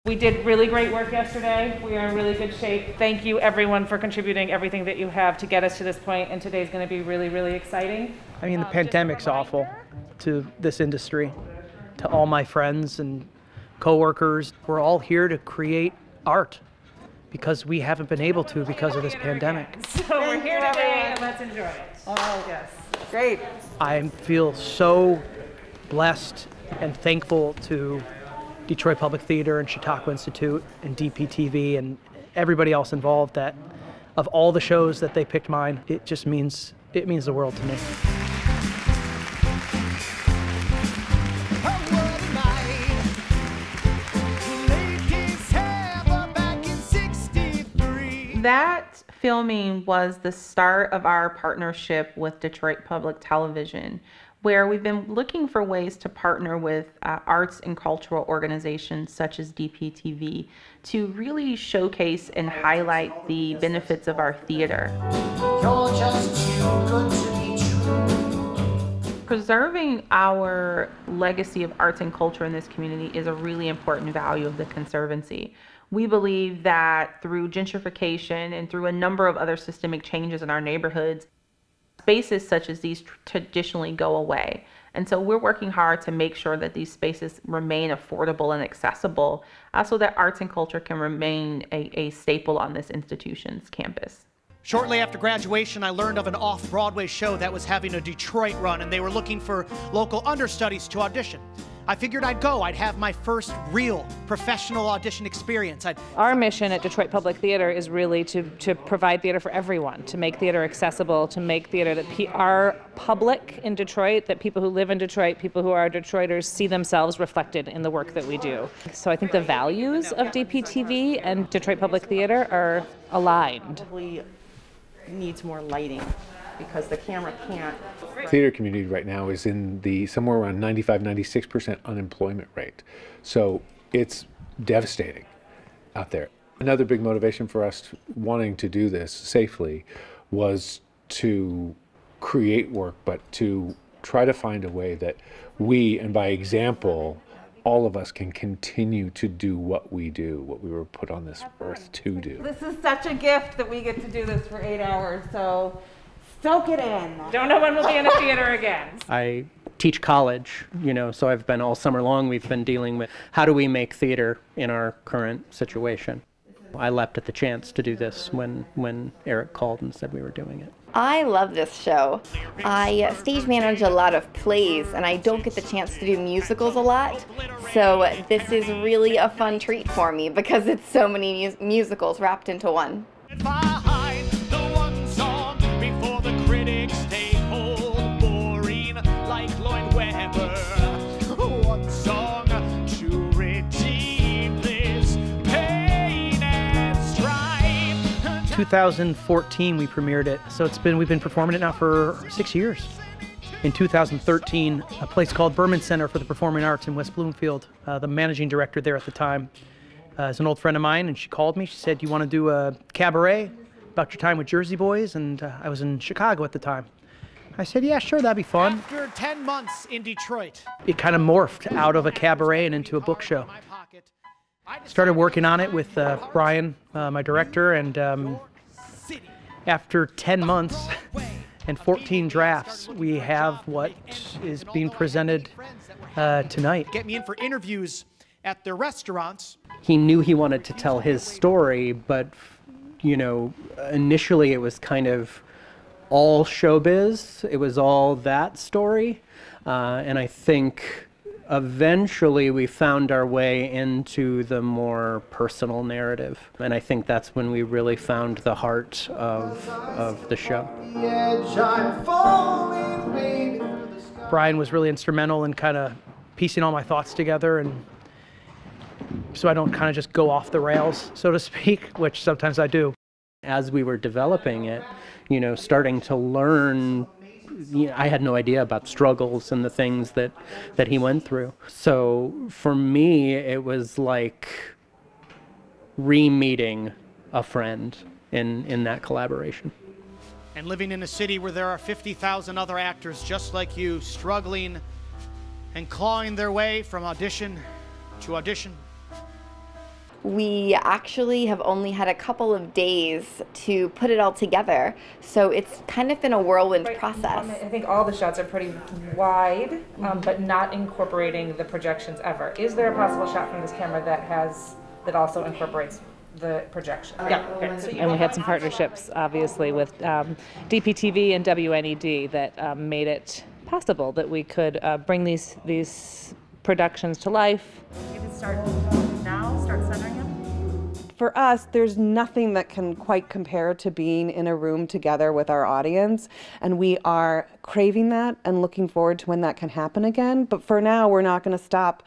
We did really great work yesterday. We are in really good shape. Thank you everyone for contributing everything that you have to get us to this point, and today's going to be really, really exciting. I mean, the pandemic's awful to this industry, to all my friends and coworkers. We're all here to create art because we haven't been able to because of this pandemic. So we're here today and let's enjoy it. Oh, yes. Great. I feel so blessed and thankful to Detroit Public Theater and Chautauqua Institute and DPTV and everybody else involved that of all the shows that they picked mine, it just means the world to me. That filming was the start of our partnership with Detroit Public Television, where we've been looking for ways to partner with arts and cultural organizations such as DPTV to really showcase and highlight the benefits of our theater. You're just too good to be true. Preserving our legacy of arts and culture in this community is a really important value of the Conservancy. We believe that through gentrification and through a number of other systemic changes in our neighborhoods, spaces such as these traditionally go away. And so we're working hard to make sure that these spaces remain affordable and accessible so that arts and culture can remain a staple on this institution's campus. Shortly after graduation, I learned of an off-Broadway show that was having a Detroit run, and they were looking for local understudies to audition. I figured I'd go. I'd have my first real professional audition experience. Our mission at Detroit Public Theater is really to provide theater for everyone, to make theater accessible, to make theater that our public in Detroit, that people who live in Detroit, people who are Detroiters, see themselves reflected in the work that we do. So I think the values of DPTV and Detroit Public Theater are aligned. Needs more lighting because the camera can't. Theater community right now is in the somewhere around 95-96% unemployment rate. So it's devastating out there. Another big motivation for us wanting to do this safely was to create work, but to try to find a way that we, and by example, all of us can continue to do what we do, what we were put on this earth to do. This is such a gift that we get to do this for 8 hours, so soak it in. Don't know when we'll be in a theater again. I teach college, so I've been all summer long, we've been dealing with how do we make theater in our current situation. I leapt at the chance to do this when Eric called and said we were doing it. I love this show. I stage manage a lot of plays, and I don't get the chance to do musicals a lot. So this is really a fun treat for me because it's so many musicals wrapped into one. One song to redeem this pain and strife. 2014 we premiered it, so we've been performing it now for 6 years. In 2013, a place called Berman Center for the Performing Arts in West Bloomfield, the managing director there at the time, is an old friend of mine, and she called me. She said, "You want to do a cabaret about your time with Jersey Boys?" And I was in Chicago at the time. I said, "Yeah, sure, that'd be fun." After 10 months in Detroit, it kind of morphed out of a cabaret and into a book show. Started working on it with Brian, my director, and after 10 months and 14 drafts, we have what is being presented tonight. Get me in for interviews at their restaurants. He knew he wanted to tell his story, but initially it was kind of all showbiz. It was all that story, and I think eventually we found our way into the more personal narrative, and I think that's when we really found the heart of the show. Brian was really instrumental in kind of piecing all my thoughts together, and so I don't kind of just go off the rails, so to speak, which sometimes I do. As we were developing it, starting to learn, I had no idea about struggles and the things that he went through. So for me, it was like re-meeting a friend in that collaboration. And living in a city where there are 50,000 other actors just like you, struggling and clawing their way from audition to audition. we actually have only had a couple of days to put it all together. So it's kind of been a whirlwind process. I think all the shots are pretty wide, but not incorporating the projections ever. Is there a possible shot from this camera that also incorporates the projection? Yeah. Okay. And we had some partnerships, obviously, with DPTV and WNED that made it possible that we could bring these productions to life. You can start centering them. For us, there's nothing that can quite compare to being in a room together with our audience, and we are craving that and looking forward to when that can happen again. But for now, we're not going to stop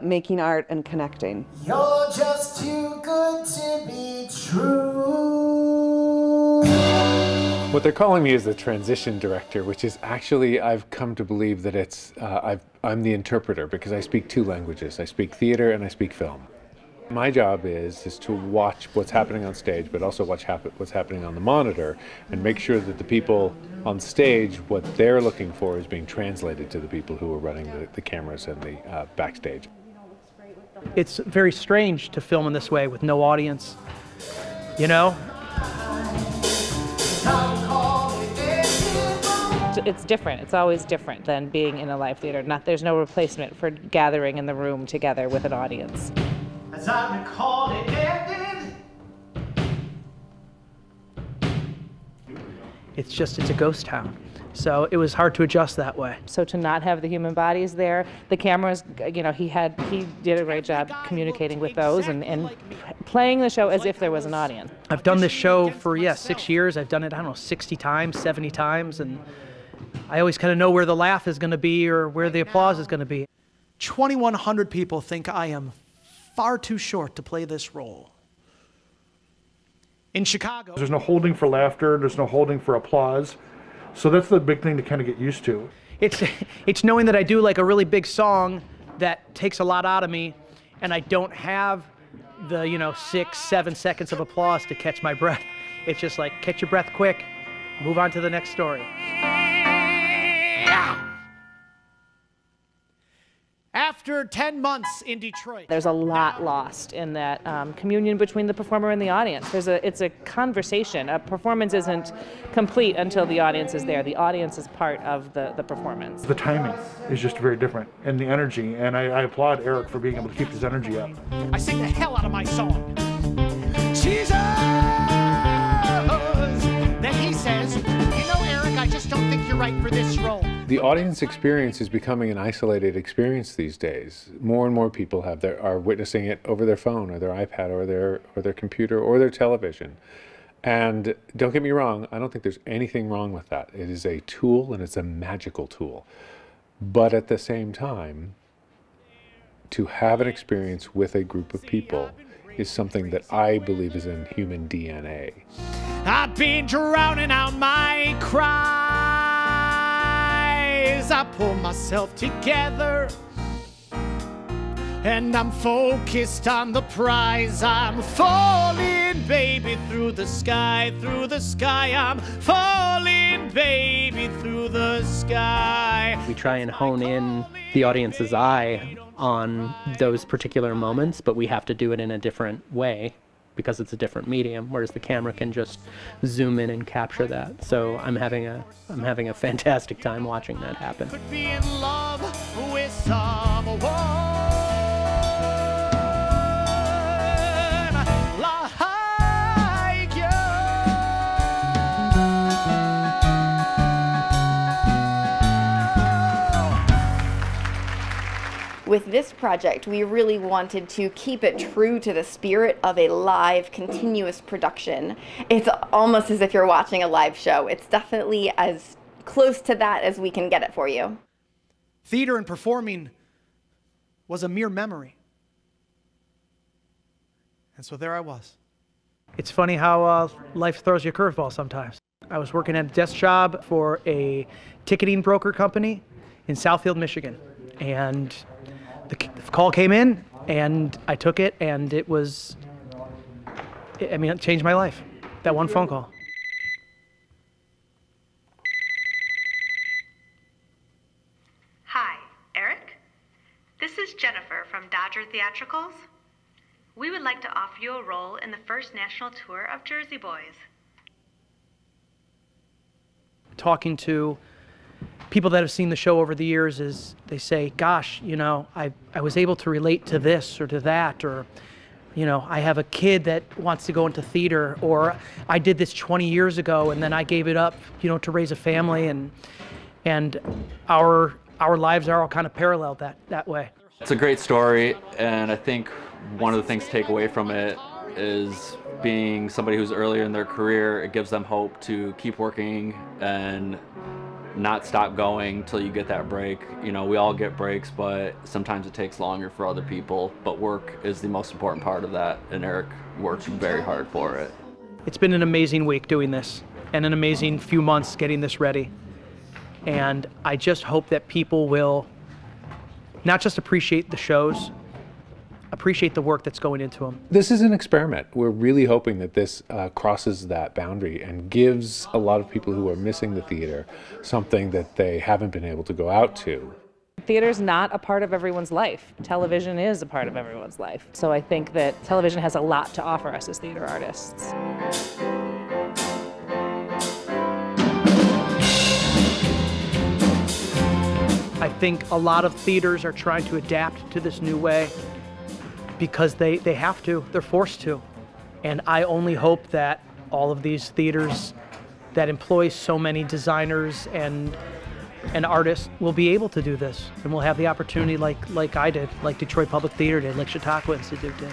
making art and connecting. You're just too good to be true. What they're calling me is the transition director, which is actually, I've come to believe that it's, I'm the interpreter because I speak two languages. I speak theater and I speak film. My job is to watch what's happening on stage, but also watch what's happening on the monitor and make sure that the people on stage, what they're looking for is being translated to the people who are running the cameras and the backstage. It's very strange to film in this way with no audience, you know? It's different. It's always different than being in a live theater. There's no replacement for gathering in the room together with an audience. As I recall it ended. It's a ghost town. So it was hard to adjust that way. So to not have the human bodies there, the cameras, you know, he did a great job communicating with those and playing the show as if there was an audience. I've done this show for, 6 years. I've done it, 60 times, 70 times, and I always kind of know where the laugh is going to be or where the applause is going to be. 2,100 people think I am far too short to play this role. In Chicago, there's no holding for laughter, there's no holding for applause. So that's the big thing to kind of get used to. It's knowing that I do like a really big song that takes a lot out of me, and I don't have the 6, 7 seconds of applause to catch my breath. It's just like, catch your breath quick, move on to the next story. after 10 months in Detroit. There's a lot lost in that communion between the performer and the audience. It's a conversation. A performance isn't complete until the audience is there. The audience is part of the performance. The timing is just very different, and the energy, and I applaud Eric for being able to keep his energy up. I sing the hell out of my song. Jesus! Then he says, you know, Eric, I just don't think you're right for this role. The audience experience is becoming an isolated experience these days. More and more people are witnessing it over their phone or their iPad or their computer or their television. And don't get me wrong, I don't think there's anything wrong with that. It is a tool, and it's a magical tool. But at the same time, to have an experience with a group of people is something that I believe is in human DNA. I've been drowning out my cries. I pull myself together, and I'm focused on the prize. I'm falling, baby, through the sky, I'm falling, baby, through the sky. We try and hone in the audience's eye on those particular moments, but we have to do it in a different way because it's a different medium, whereas the camera can just zoom in and capture that. So I'm having a fantastic time watching that happen. Could be in love with someone like you. With this project, we really wanted to keep it true to the spirit of a live, continuous production. It's almost as if you're watching a live show. It's definitely as close to that as we can get it for you. Theater and performing was a mere memory. And so there I was. It's funny how life throws you a curveball sometimes. I was working at a desk job for a ticketing broker company in Southfield, Michigan. And the call came in, and I took it, and it changed my life. That one phone call. Hi, Eric. This is Jennifer from Dodger Theatricals. We would like to offer you a role in the first national tour of Jersey Boys. Talking to people that have seen the show over the years is they say, gosh, you know, I was able to relate to this or to that, or, you know, I have a kid that wants to go into theater, or I did this 20 years ago and then I gave it up, you know, to raise a family, and our lives are all kind of paralleled that way. It's a great story, and I think one of the things to take away from it is being somebody who's earlier in their career, it gives them hope to keep working and not stop going till you get that break. You know, we all get breaks, but sometimes it takes longer for other people, but work is the most important part of that, and Eric works very hard for it. It's been an amazing week doing this, and an amazing few months getting this ready. And I just hope that people will not just appreciate the shows, appreciate the work that's going into them. This is an experiment. We're really hoping that this crosses that boundary and gives a lot of people who are missing the theater something that they haven't been able to go out to. Theater's not a part of everyone's life. Television is a part of everyone's life. So I think that television has a lot to offer us as theater artists. I think a lot of theaters are trying to adapt to this new way because they have to, they're forced to. And I only hope that all of these theaters that employ so many designers and artists will be able to do this, and will have the opportunity like I did, like Detroit Public Theater did, like Chautauqua Institute did.